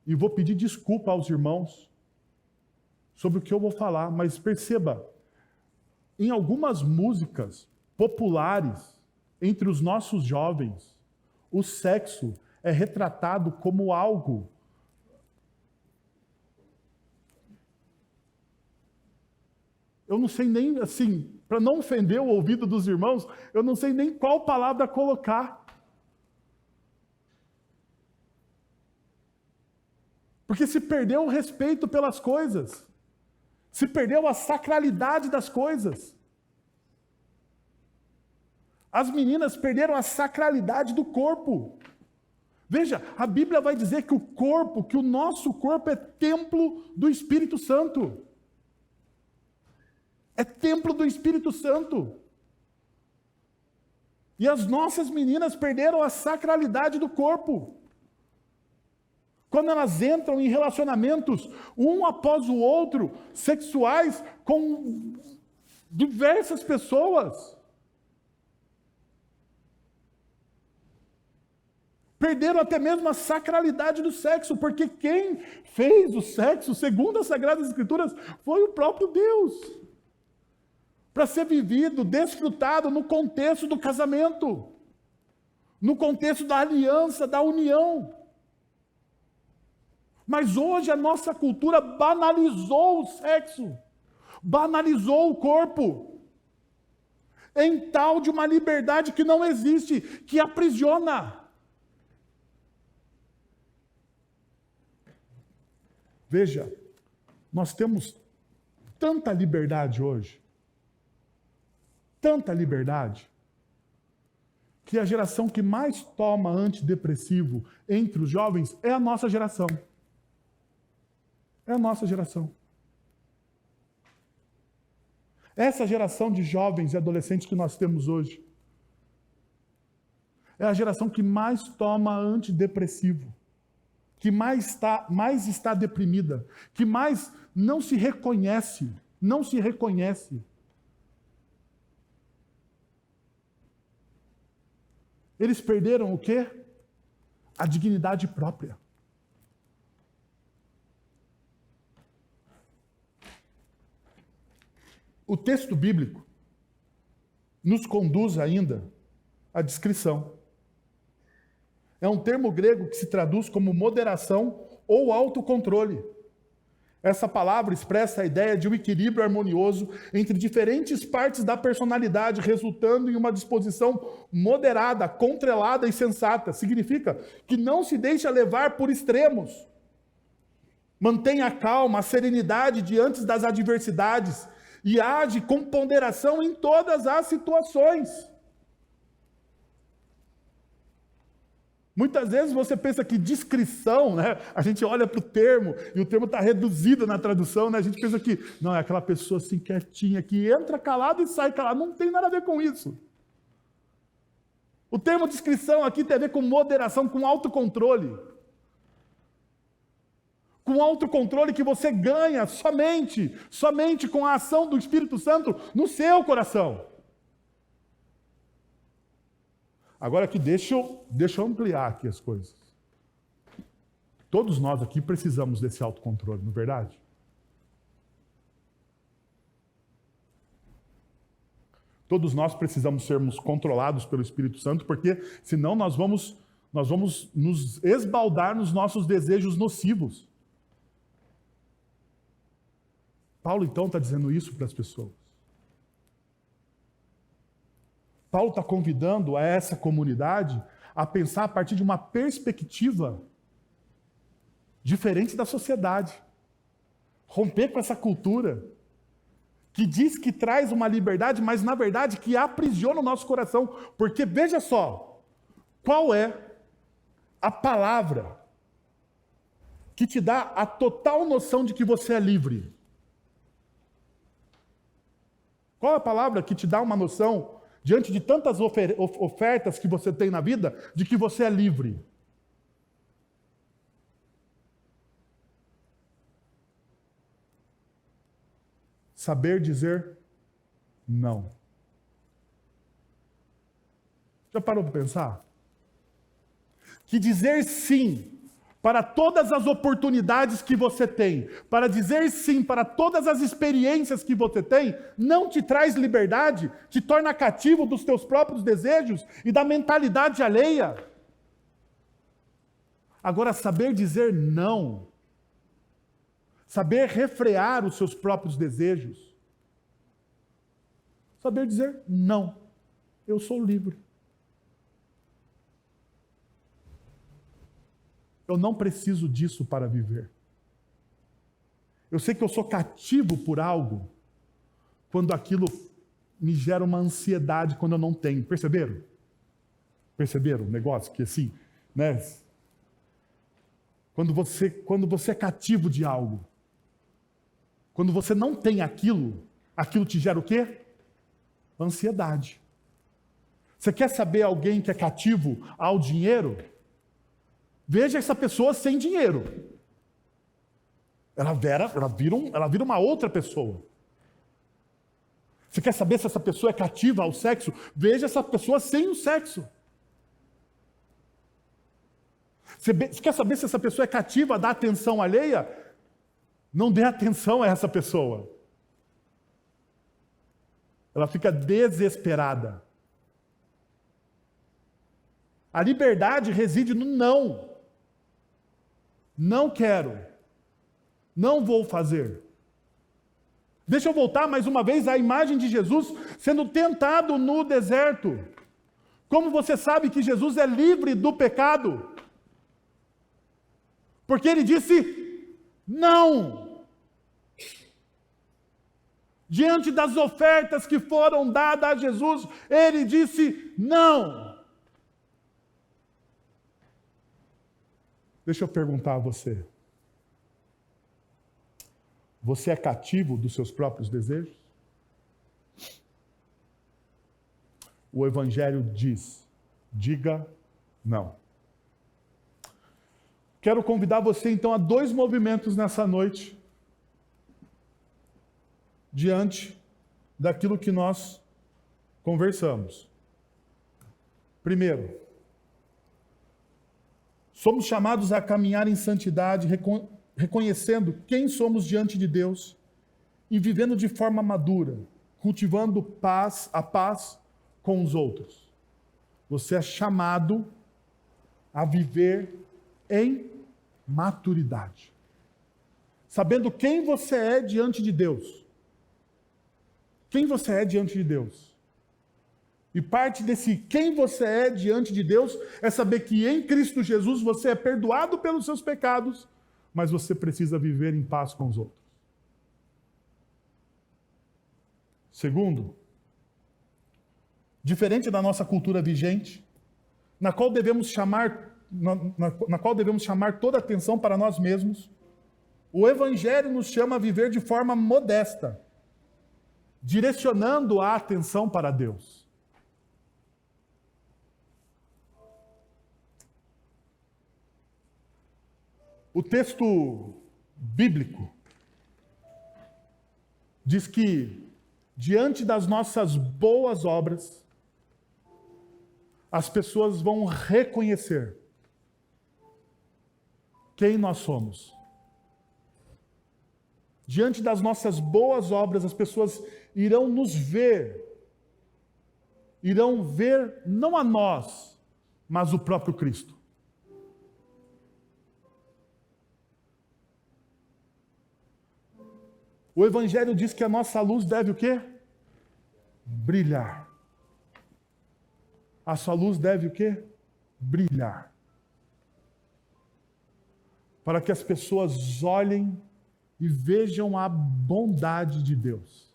e vou pedir desculpa aos irmãos sobre o que eu vou falar, mas perceba, em algumas músicas populares entre os nossos jovens, o sexo é retratado como algo eu não sei nem, assim, para não ofender o ouvido dos irmãos, eu não sei nem qual palavra colocar. Porque se perdeu o respeito pelas coisas. Se perdeu a sacralidade das coisas. As meninas perderam a sacralidade do corpo. Veja, a Bíblia vai dizer que o nosso corpo é templo do Espírito Santo. É templo do Espírito Santo. E as nossas meninas perderam a sacralidade do corpo. Quando elas entram em relacionamentos, um após o outro, sexuais, com diversas pessoas. Perderam até mesmo a sacralidade do sexo, porque quem fez o sexo, segundo as Sagradas Escrituras, foi o próprio Deus. Para ser vivido, desfrutado no contexto do casamento, no contexto da aliança, da união. Mas hoje a nossa cultura banalizou o sexo, banalizou o corpo, em tal de uma liberdade que não existe, que aprisiona. Veja, nós temos tanta liberdade hoje, tanta liberdade, que a geração que mais toma antidepressivo entre os jovens é a nossa geração. É a nossa geração. Essa geração de jovens e adolescentes que nós temos hoje é a geração que mais toma antidepressivo, que mais está deprimida, que mais não se reconhece. Eles perderam o quê? A dignidade própria. O texto bíblico nos conduz ainda à discrição. É um termo grego que se traduz como moderação ou autocontrole. Essa palavra expressa a ideia de um equilíbrio harmonioso entre diferentes partes da personalidade, resultando em uma disposição moderada, controlada e sensata. Significa que não se deixa levar por extremos. Mantém a calma, a serenidade diante das adversidades e age com ponderação em todas as situações. Muitas vezes você pensa que discrição, né? A gente olha para o termo e o termo está reduzido na tradução, né? A gente pensa que, não, é aquela pessoa assim quietinha, que entra calado e sai calado. Não tem nada a ver com isso. O termo discrição aqui tem a ver com moderação, com autocontrole. Com autocontrole que você ganha somente com a ação do Espírito Santo no seu coração. Agora aqui, deixa eu ampliar aqui as coisas. Todos nós aqui precisamos desse autocontrole, não é verdade? Todos nós precisamos sermos controlados pelo Espírito Santo, porque senão nós vamos nos esbaldar nos nossos desejos nocivos. Paulo, então, está dizendo isso para as pessoas. Paulo está convidando a essa comunidade a pensar a partir de uma perspectiva diferente da sociedade. Romper com essa cultura que diz que traz uma liberdade, mas na verdade que aprisiona o nosso coração. Porque veja só, qual é a palavra que te dá a total noção de que você é livre? Qual é a palavra que te dá uma noção, diante de tantas ofertas que você tem na vida, de que você é livre? Saber dizer não. Já parou para pensar? Que dizer sim para todas as oportunidades que você tem, para dizer sim para todas as experiências que você tem, não te traz liberdade, te torna cativo dos teus próprios desejos e da mentalidade alheia. Agora, saber dizer não, saber refrear os seus próprios desejos, saber dizer não, eu sou livre. Eu não preciso disso para viver. Eu sei que eu sou cativo por algo quando aquilo me gera uma ansiedade quando eu não tenho. Perceberam? Perceberam o negócio? Que assim, né? Quando você é cativo de algo, quando você não tem aquilo te gera o quê? Ansiedade. Você quer saber alguém que é cativo ao dinheiro? Veja essa pessoa sem dinheiro. Ela vira uma outra pessoa. Você quer saber se essa pessoa é cativa ao sexo? Veja essa pessoa sem o sexo. Você quer saber se essa pessoa é cativa a dar atenção alheia? Não dê atenção a essa pessoa. Ela fica desesperada. A liberdade reside no não. Não quero. Não vou fazer. Deixa eu voltar mais uma vez à imagem de Jesus sendo tentado no deserto. Como você sabe que Jesus é livre do pecado? Porque ele disse não. Diante das ofertas que foram dadas a Jesus, ele disse não. Deixa eu perguntar a você. Você é cativo dos seus próprios desejos? O Evangelho diz, diga não. Quero convidar você então a 2 movimentos nessa noite, diante daquilo que nós conversamos. Primeiro, somos chamados a caminhar em santidade, reconhecendo quem somos diante de Deus e vivendo de forma madura, cultivando a paz com os outros. Você é chamado a viver em maturidade, sabendo quem você é diante de Deus. Quem você é diante de Deus. E parte desse quem você é diante de Deus é saber que em Cristo Jesus você é perdoado pelos seus pecados, mas você precisa viver em paz com os outros. Segundo, diferente da nossa cultura vigente, na qual devemos chamar toda a atenção para nós mesmos, o Evangelho nos chama a viver de forma modesta, direcionando a atenção para Deus. O texto bíblico diz que, diante das nossas boas obras, as pessoas vão reconhecer quem nós somos. Diante das nossas boas obras, as pessoas irão nos ver, irão ver não a nós, mas o próprio Cristo. O Evangelho diz que a nossa luz deve o quê? Brilhar. A sua luz deve o quê? Brilhar. Para que as pessoas olhem e vejam a bondade de Deus.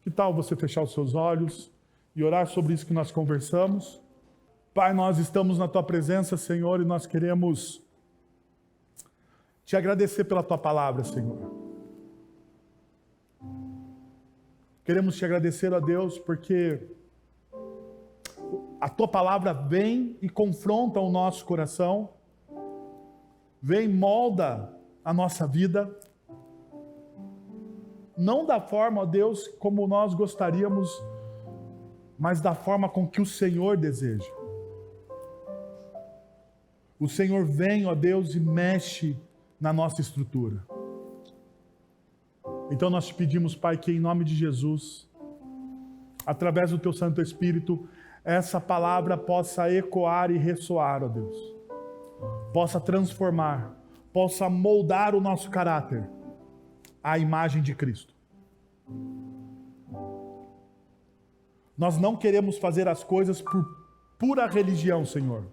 Que tal você fechar os seus olhos e orar sobre isso que nós conversamos? Pai, nós estamos na Tua presença, Senhor, e nós queremos te agradecer pela Tua palavra, Senhor. Queremos te agradecer, ó Deus, porque a Tua palavra vem e confronta o nosso coração, vem e molda a nossa vida, não da forma, ó Deus, como nós gostaríamos, mas da forma com que o Senhor deseja. O Senhor vem, ó Deus, e mexe na nossa estrutura. Então nós te pedimos, Pai, que em nome de Jesus, através do Teu Santo Espírito, essa palavra possa ecoar e ressoar, ó Deus. Possa transformar, possa moldar o nosso caráter à imagem de Cristo. Nós não queremos fazer as coisas por pura religião, Senhor.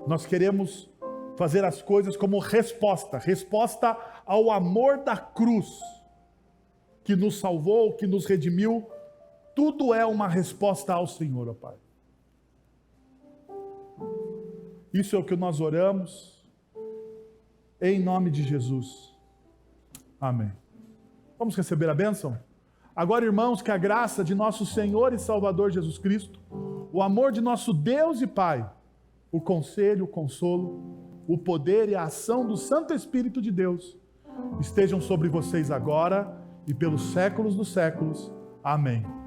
Nós queremos fazer as coisas como resposta ao amor da cruz, que nos salvou, que nos redimiu. Tudo é uma resposta ao Senhor, ó Pai. Isso é o que nós oramos, em nome de Jesus. Amém. Vamos receber a bênção? Agora, irmãos, que a graça de nosso Senhor e Salvador Jesus Cristo, o amor de nosso Deus e Pai, o conselho, o consolo, o poder e a ação do Santo Espírito de Deus estejam sobre vocês agora e pelos séculos dos séculos. Amém.